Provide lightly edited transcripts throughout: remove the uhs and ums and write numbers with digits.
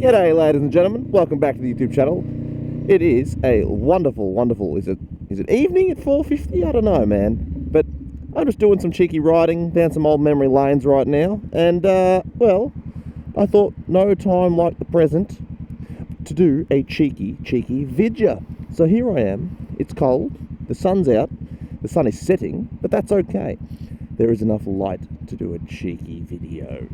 G'day ladies and gentlemen, welcome back to the YouTube channel. It is a wonderful, is it evening at 4:50? I don't know, man. But I'm just doing some cheeky riding down some old memory lanes right now. And, well, I thought no time like the present to do a cheeky vidya. So here I am. It's cold, the sun's out, the sun is setting, but that's okay. There is enough light to do a cheeky video.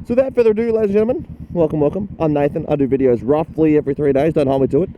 So without further ado, ladies and gentlemen, welcome. I'm Nathan. I do videos roughly every 3 days. Don't hold me to it.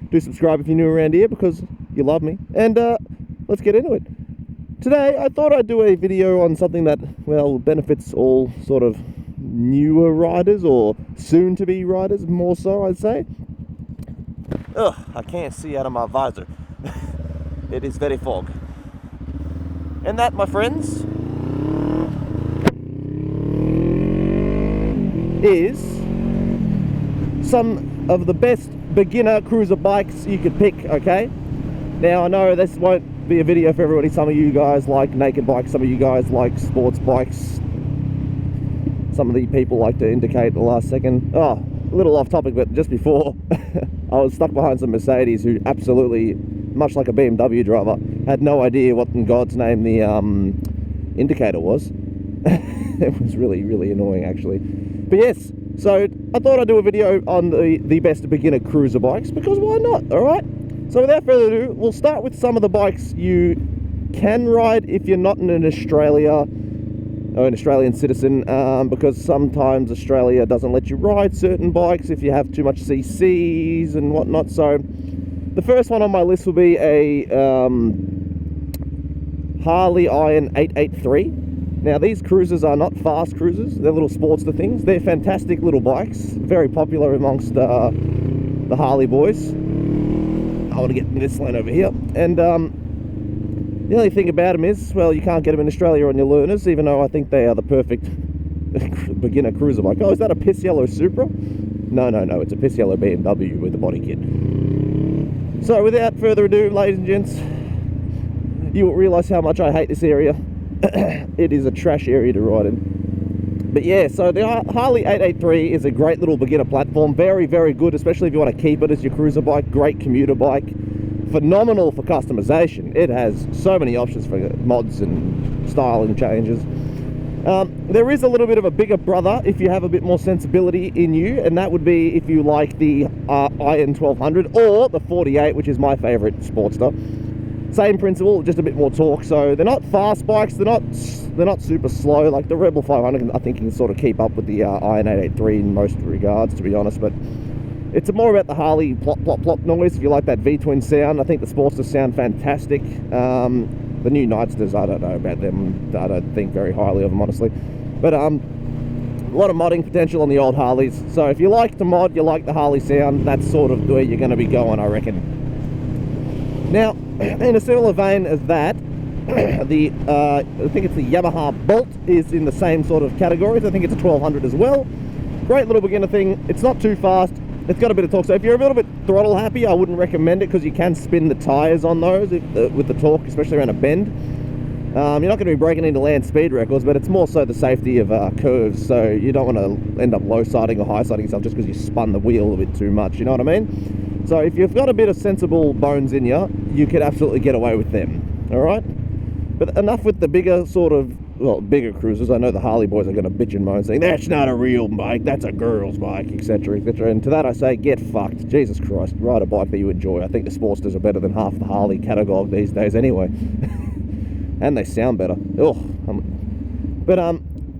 Do subscribe if you're new around here because you love me. And let's get into it. Today, I thought I'd do a video on something that, well, benefits all sort of newer riders or soon-to-be riders, more so, I'd say. Ugh, I can't see out of my visor. It is very fog. And that, my friends, is some of the best beginner cruiser bikes you could pick, okay? Now, I know this won't be a video for everybody. Some of you guys like naked bikes, some of you guys like sports bikes. Some of the people like to indicate at the last second. Oh, a little off topic, but just before, I was stuck behind some Mercedes who absolutely, much like a BMW driver, had no idea what in God's name the indicator was. It was really annoying, actually. But yes, so I thought I'd do a video on the best beginner cruiser bikes, because why not, alright? So without further ado, we'll start with some of the bikes you can ride if you're not in Australia, or an Australian citizen, because sometimes Australia doesn't let you ride certain bikes if you have too much CCs and whatnot. So the first one on my list will be a Harley Iron 883. Now, these cruisers are not fast cruisers. They're little Sportster things. They're fantastic little bikes. Very popular amongst the Harley boys. I want to get this lane over here. And the only thing about them is, well, you can't get them in Australia on your learners, even though I think they are the perfect beginner cruiser bike. Oh, is that a piss yellow Supra? No. It's a piss yellow BMW with a body kit. So, without further ado, ladies and gents, you will realise how much I hate this area. It is a trash area to ride in. But yeah, so the Harley 883 is a great little beginner platform. Very good, especially if you want to keep it as your cruiser bike. Great commuter bike. Phenomenal for customization. It has so many options for mods and styling changes. There is a little bit of a bigger brother if you have a bit more sensibility in you, and that would be if you like the Iron 1200 or the 48, which is my favourite Sportster. Same principle, just a bit more torque. So they're not fast bikes, they're not super slow. Like the Rebel 500, I think, can sort of keep up with the Iron 883 in most regards, to be honest. But it's more about the Harley plop noise. If you like that V-twin sound, I think the Sportsters sound fantastic. The new Nightsters, I don't know about them. I don't think very highly of them, honestly. But a lot of modding potential on the old Harleys. So if you like to mod, you like the Harley sound, that's sort of where you're going to be going, I reckon. Now, in a similar vein as that, I think it's the Yamaha Bolt is in the same sort of categories. I think it's a 1200 as well. Great little beginner thing. It's not too fast. It's got a bit of torque. So if you're a little bit throttle happy, I wouldn't recommend it because you can spin the tyres on those with the torque, especially around a bend. You're not going to be breaking into land speed records, but it's more so the safety of curves. So you don't want to end up low-siding or high-siding yourself just because you spun the wheel a bit too much. You know what I mean? So if you've got a bit of sensible bones in you, you could absolutely get away with them, all right? But enough with the bigger sort of, well, bigger cruisers. I know the Harley boys are going to bitch and moan saying, that's not a real bike, that's a girl's bike, etc, etc. And to that I say, get fucked. Jesus Christ, ride a bike that you enjoy. I think the Sportsters are better than half the Harley catalogue these days anyway. And they sound better. But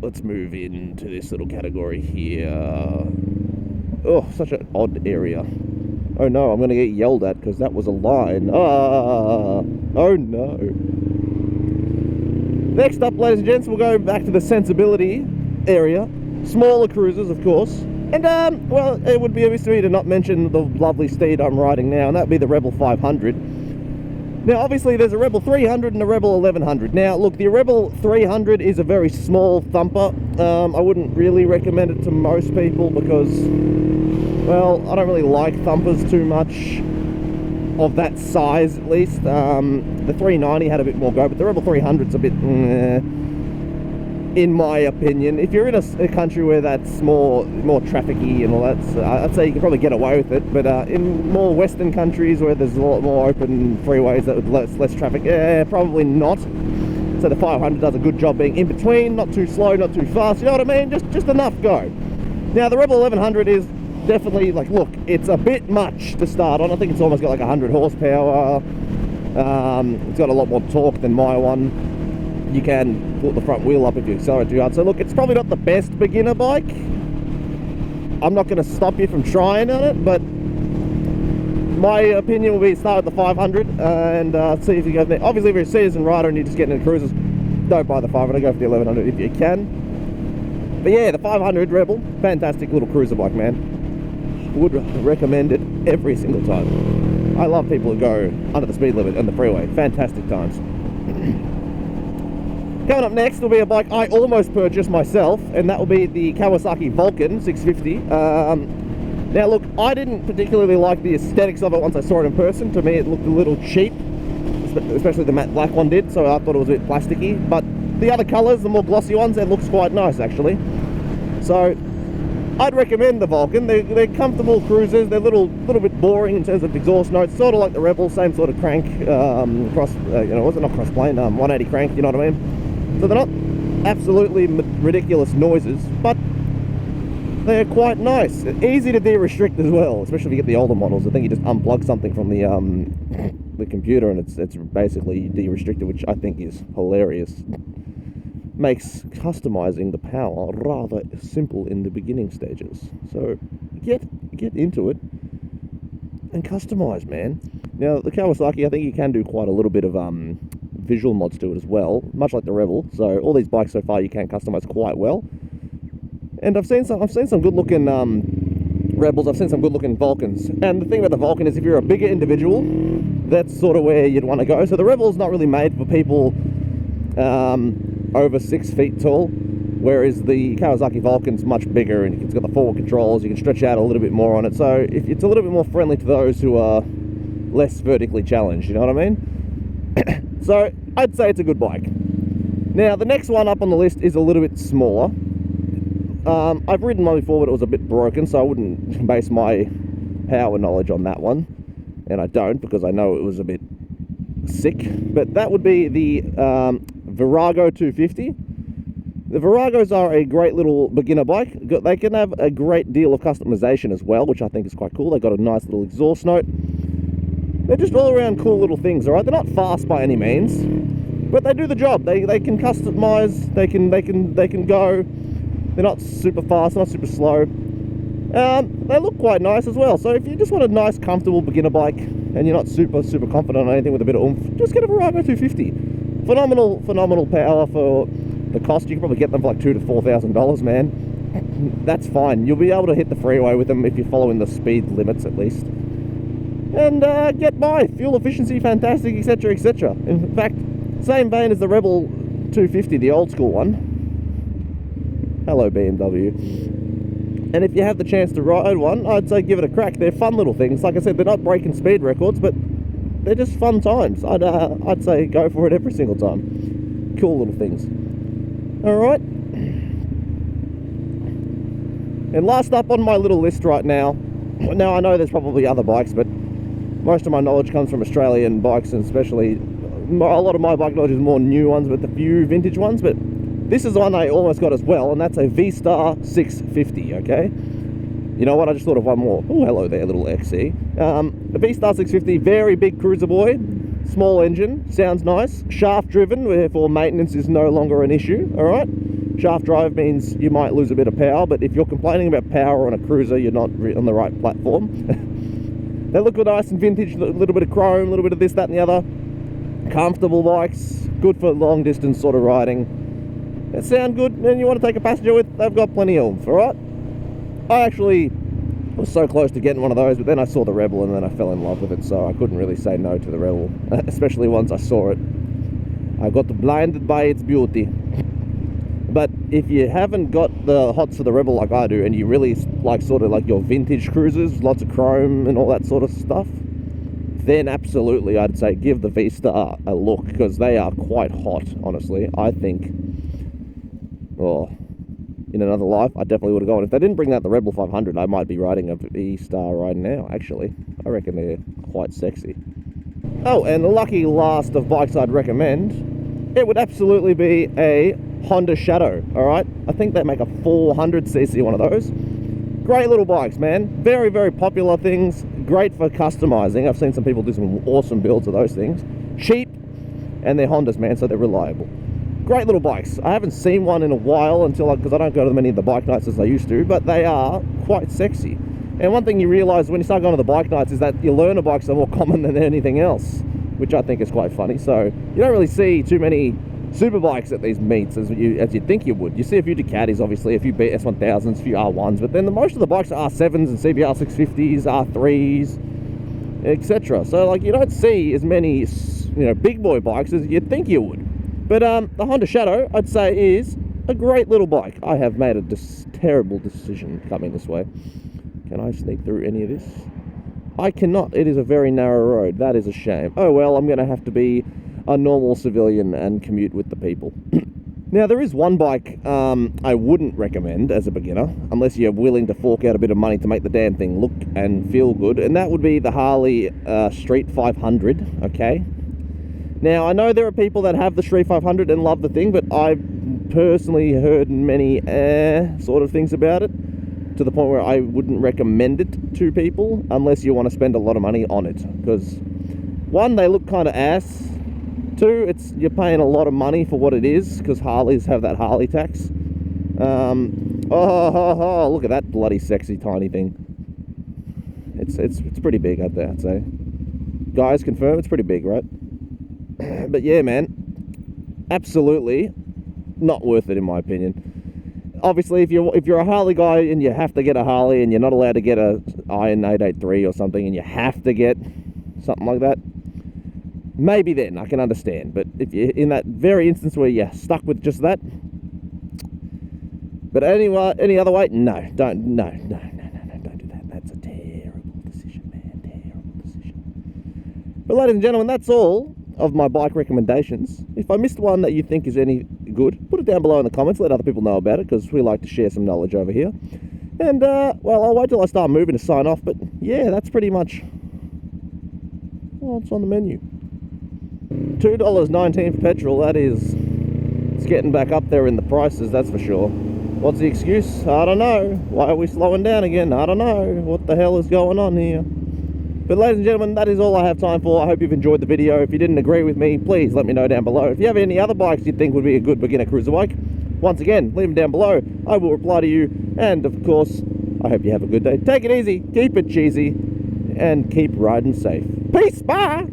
let's move into this little category here. Oh, such an odd area. Oh no, I'm going to get yelled at because that was a line. Oh no. Next up, ladies and gents, we'll go back to the sensibility area. Smaller cruisers, of course. And, well, it would be amiss to me to not mention the lovely steed I'm riding now, and that would be the Rebel 500. Now, obviously, there's a Rebel 300 and a Rebel 1100. Now, look, the Rebel 300 is a very small thumper. I wouldn't really recommend it to most people because, well, I don't really like thumpers too much of that size, at least. The 390 had a bit more go, but the Rebel 300's a bit in my opinion. If you're in a country where that's more trafficky and all that, I'd say you can probably get away with it. But in more Western countries where there's a lot more open freeways that with less traffic, probably not. So the 500 does a good job being in between, not too slow, not too fast. You know what I mean? Just enough go. Now the Rebel 1100 is definitely, like, look, it's a bit much to start on. I think it's almost got like 100 horsepower. It's got a lot more torque than my one. You can put the front wheel up if you accelerate too hard. So look, it's probably not the best beginner bike. I'm not going to stop you from trying on it, but my opinion will be start with the 500 and see if you go there. Obviously, if you're a seasoned rider and you're just getting into cruisers, don't buy the 500, go for the 1100 if you can. But yeah, the 500 Rebel, fantastic little cruiser bike, man. Would recommend it every single time. I love people who go under the speed limit on the freeway. Fantastic times. Coming up next will be a bike I almost purchased myself, and that will be the Kawasaki Vulcan 650. Now look, I didn't particularly like the aesthetics of it once I saw it in person. To me it looked a little cheap, especially the matte black one did, so I thought it was a bit plasticky. But the other colours, the more glossy ones, it looks quite nice actually. So I'd recommend the Vulcan. They're comfortable cruisers. They're a little bit boring in terms of exhaust notes, sort of like the Rebel, same sort of crank, cross, was it not cross plane, 180 crank, you know what I mean? So they're not absolutely ridiculous noises, but they're quite nice. Easy to de-restrict as well, especially if you get the older models. I think you just unplug something from the computer and it's basically de-restricted, which I think is hilarious. Makes customizing the power rather simple in the beginning stages. So get into it and customize, man. Now the Kawasaki, I think you can do quite a little bit of visual mods to it as well, much like the Rebel. So all these bikes so far you can customize quite well. And I've seen some good looking Rebels. I've seen some good looking Vulcans. And the thing about the Vulcan is if you're a bigger individual, that's sort of where you'd want to go. So the Rebel's not really made for people over 6 feet tall, whereas the Kawasaki Vulcan's much bigger and it's got the forward controls. You can stretch out a little bit more on it. So it's a little bit more friendly to those who are less vertically challenged, you know what I mean? So I'd say it's a good bike. Now the next one up on the list is a little bit smaller. I've ridden one before, but it was a bit broken, so I wouldn't base my power knowledge on that one, and I don't, because I know it was a bit sick. But that would be the Virago 250. The Viragos are a great little beginner bike. They can have a great deal of customization as well, which I think is quite cool. They've got a nice little exhaust note. They're just all around cool little things, all right? They're not fast by any means, but they do the job. They can customize. They can go. They're not super fast, not super slow. They look quite nice as well. So if you just want a nice, comfortable beginner bike and you're not super confident on anything with a bit of oomph, just get a Virago 250. Phenomenal power for the cost. You can probably get them for like $2,000 to $4,000, man. That's fine. You'll be able to hit the freeway with them if you're following the speed limits at least. And get by. Fuel efficiency, fantastic, etc, etc. In fact, same vein as the Rebel 250, the old school one. Hello, BMW. And if you have the chance to ride one, I'd say give it a crack. They're fun little things. Like I said, they're not breaking speed records, but they're just fun times. I'd say go for it every single time. Cool little things. Alright. And last up on my little list right now, I know there's probably other bikes, but most of my knowledge comes from Australian bikes, and especially a lot of my bike knowledge is more new ones, but a few vintage ones. But this is one I almost got as well, and that's a V Star 650, okay? You know what, I just thought of one more. Oh, hello there, little XC. The V Star 650, very big cruiser boy, small engine, sounds nice, shaft driven, therefore maintenance is no longer an issue, all right? Shaft drive means you might lose a bit of power, but if you're complaining about power on a cruiser, you're not on the right platform. They look nice and vintage, a little bit of chrome, a little bit of this, that, and the other. Comfortable bikes, good for long distance sort of riding. They sound good, and you want to take a passenger with, they've got plenty of oomph, alright? I actually was so close to getting one of those, but then I saw the Rebel and then I fell in love with it, so I couldn't really say no to the Rebel, especially once I saw it. I got blinded by its beauty. But if you haven't got the hots for the Rebel like I do, and you really like sort of like your vintage cruisers, lots of chrome and all that sort of stuff, then absolutely I'd say give the V Star a look, because they are quite hot, honestly. I think oh, in another life, I definitely would have gone. If they didn't bring out the Rebel 500, I might be riding a V Star right now, actually. I reckon they're quite sexy. Oh, and the lucky last of bikes I'd recommend, it would absolutely be a Honda Shadow, alright? I think they make a 400cc one of those. Great little bikes, man. Very, very popular things. Great for customizing. I've seen some people do some awesome builds of those things. Cheap, and they're Hondas, man, so they're reliable. Great little bikes. I haven't seen one in a while because I don't go to many of the bike nights as I used to, but they are quite sexy. And one thing you realise when you start going to the bike nights is that your learner bikes are more common than anything else, which I think is quite funny. So you don't really see too many super bikes at these meets as you'd think you would. You see a few Ducatis, obviously, a few S1000s, a few R1s, but then most of the bikes are R7s and CBR 650s, R3s, etc. So like you don't see as many, big boy bikes as you'd think you would. But the Honda Shadow, I'd say, is a great little bike. I have made a terrible decision coming this way. Can I sneak through any of this? I cannot. It is a very narrow road. That is a shame. Oh well, I'm going to have to be a normal civilian and commute with the people. Now, there is one bike I wouldn't recommend as a beginner, unless you're willing to fork out a bit of money to make the damn thing look and feel good, and that would be the Harley Street 500, okay? Now, I know there are people that have the Street 500 and love the thing, but I've personally heard many sort of things about it, to the point where I wouldn't recommend it to people unless you want to spend a lot of money on it. Because, one, they look kind of ass. Two, you're paying a lot of money for what it is, because Harleys have that Harley tax. Look at that bloody sexy tiny thing. It's pretty big, I'd say. Guys, confirm it's pretty big, right? But yeah, man, absolutely not worth it in my opinion. Obviously, if you're a Harley guy and you have to get a Harley and you're not allowed to get a Iron 883 or something, and you have to get something like that, maybe then I can understand. But if you're in that very instance where you're stuck with just that, but anyway, any other way, no, don't do that. That's a terrible decision, man. Terrible decision. But ladies and gentlemen, that's all of my bike recommendations. If I missed one that you think is any good, put it down below in the comments. Let other people know about it, because we like to share some knowledge over here. And well, I'll wait till I start moving to sign off. But yeah, that's pretty much what's on the menu. $2.19 for petrol. That is, it's getting back up there in the prices, that's for sure. What's the excuse? I don't know. Why are we slowing down again? I don't know. What the hell is going on here? But ladies and gentlemen, that is all I have time for. I hope you've enjoyed the video. If you didn't agree with me, please let me know down below. If you have any other bikes you think would be a good beginner cruiser bike, once again, leave them down below. I will reply to you. And of course, I hope you have a good day. Take it easy, keep it cheesy, and keep riding safe. Peace, bye!